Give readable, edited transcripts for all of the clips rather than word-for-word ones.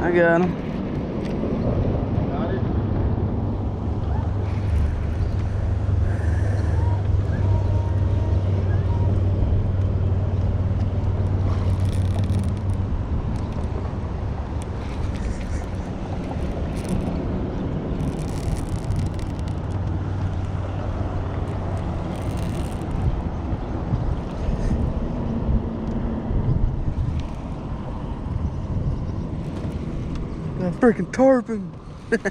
I got him. Got it? Got freaking tarpon. This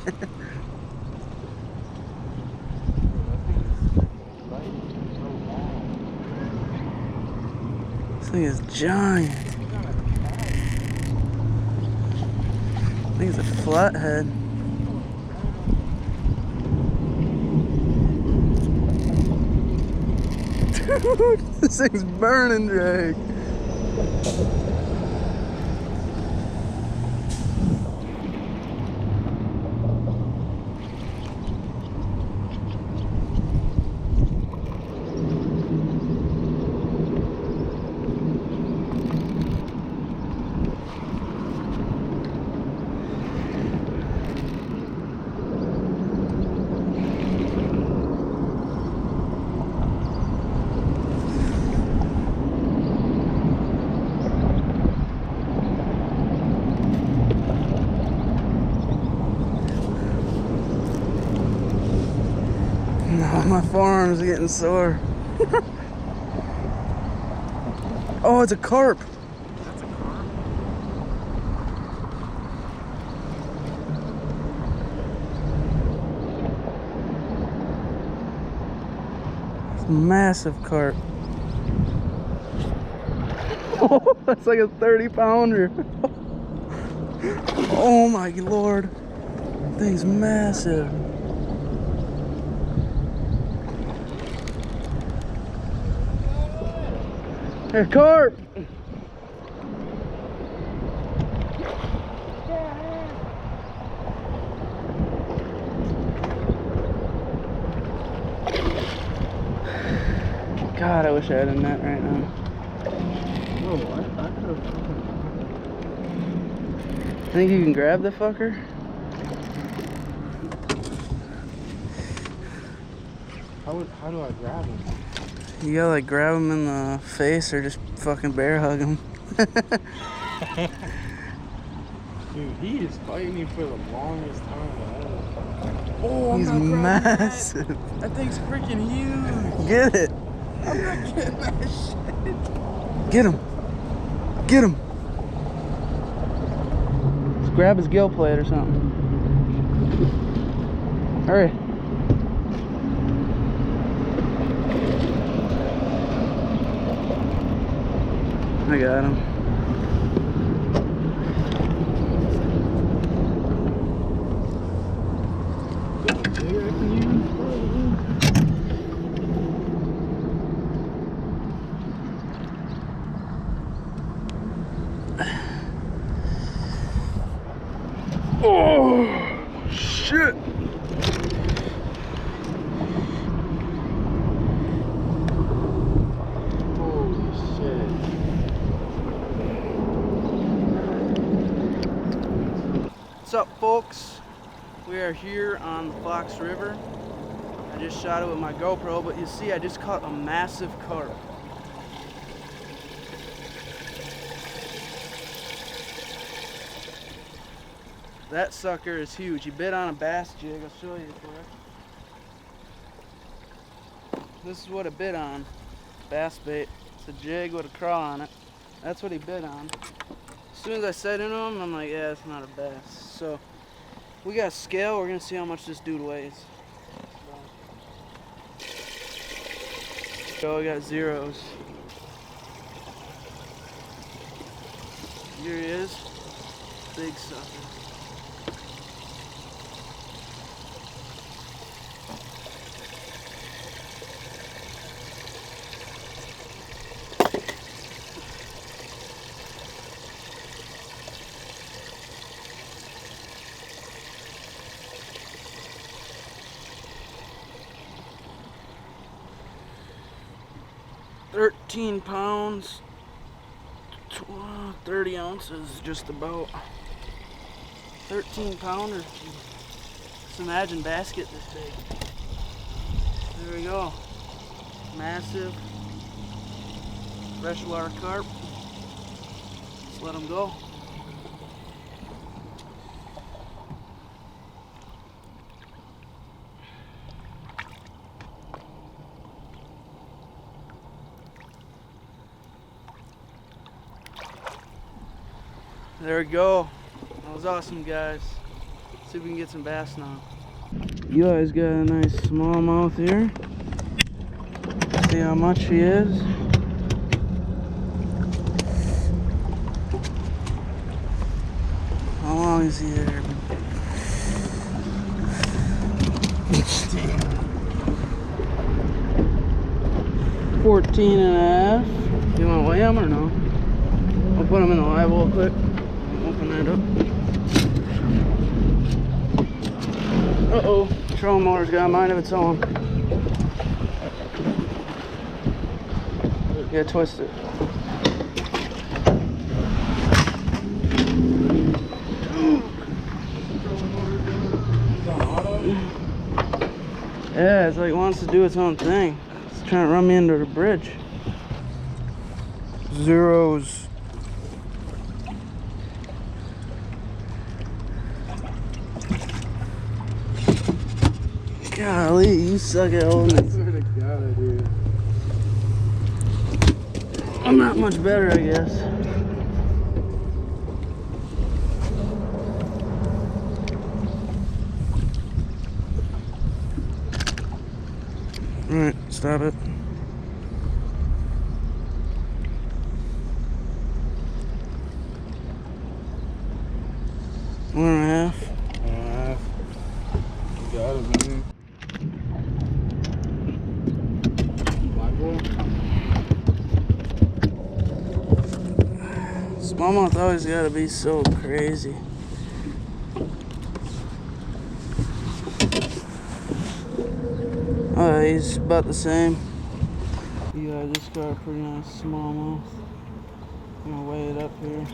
thing is giant. I think it's a flathead. Dude, this thing's burning drag. Oh, my forearms are getting sore. Oh, it's a carp. That's a carp? It's a massive carp. Oh, that's like a 30-pounder. Oh my lord. That thing's massive. Hey, carp! God, I wish I had a net right now. No, I could have. Think you can grab the fucker? How do I grab him? You gotta like grab him in the face or just fucking bear hug him. Dude, he is fighting me for the longest time. Oh, He's massive. That thing's freaking huge. Get it. I'm not getting that shit. Get him. Get him. Just grab his gill plate or something. Hurry. I got him. Oh, shit. Holy shit. What's up, folks? We are here on the Fox River. I just shot it with my GoPro, but you see I just caught a massive carp. That sucker is huge. He bit on a bass jig. I'll show you quick. This is what it bit on. Bass bait. It's a jig with a craw on it. That's what he bit on. As soon as I said into him, I'm like, yeah, it's not a bass. So we got a scale. We're gonna see how much this dude weighs. So we got zeros. Here he is. Big sucker. £13, 30 ounces, just about. 13 pounder. Just imagine basket this big. There we go. Massive freshwater carp. Just let them go. There we go. That was awesome, guys. Let's see if we can get some bass now. You guys got a nice smallmouth here. See how much he is. How long is he there? 14 and a half. You want to weigh him or no? I'll put him in the live well quick. Open that up. Uh-oh. Trolling motor's got a mind of its own. Yeah, twist it. Yeah, it's like it wants to do its own thing. It's trying to run me into the bridge. Zeros. Golly, you suck at holding it. I swear to God, I do. I'm not much better, I guess. Alright, stop it. One and a half. One and a half. You got it, man. Smallmouth always gotta be so crazy. Oh, he's about the same. Yeah, I just got a pretty nice smallmouth. I'm gonna weigh it up here.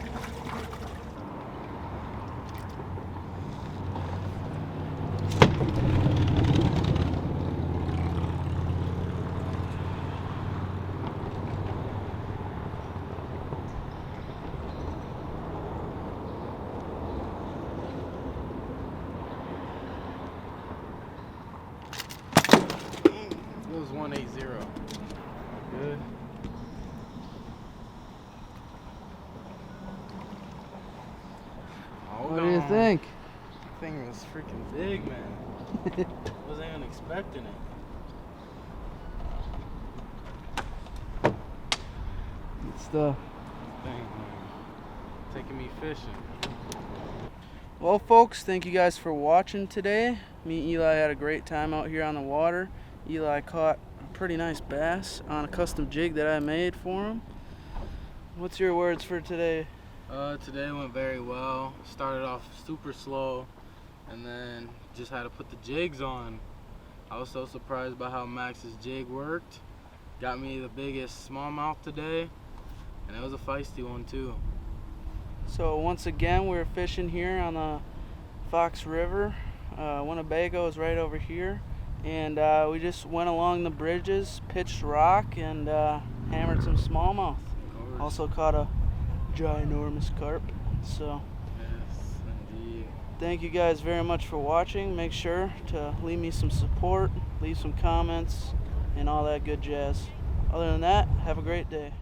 It was 180. Good. What do you think? That thing was freaking big, man. Wasn't even expecting it. Good stuff. Thing, man. Taking me fishing. Well, folks, thank you guys for watching today. Me and Eli had a great time out here on the water. Eli caught a pretty nice bass on a custom jig that I made for him. What's your words for today? Today went very well. Started off super slow and then just had to put the jigs on. I was so surprised by how Max's jig worked. Got me the biggest smallmouth today, and it was a feisty one too. So once again, we're fishing here on the Fox River. Winnebago is right over here, and we just went along the bridges, pitched rock, and hammered some smallmouth. Also caught a ginormous carp. So yes, indeed. thank you guys very much for watching. Make sure to leave me some support, leave some comments, and all that good jazz. Other than that, have a great day.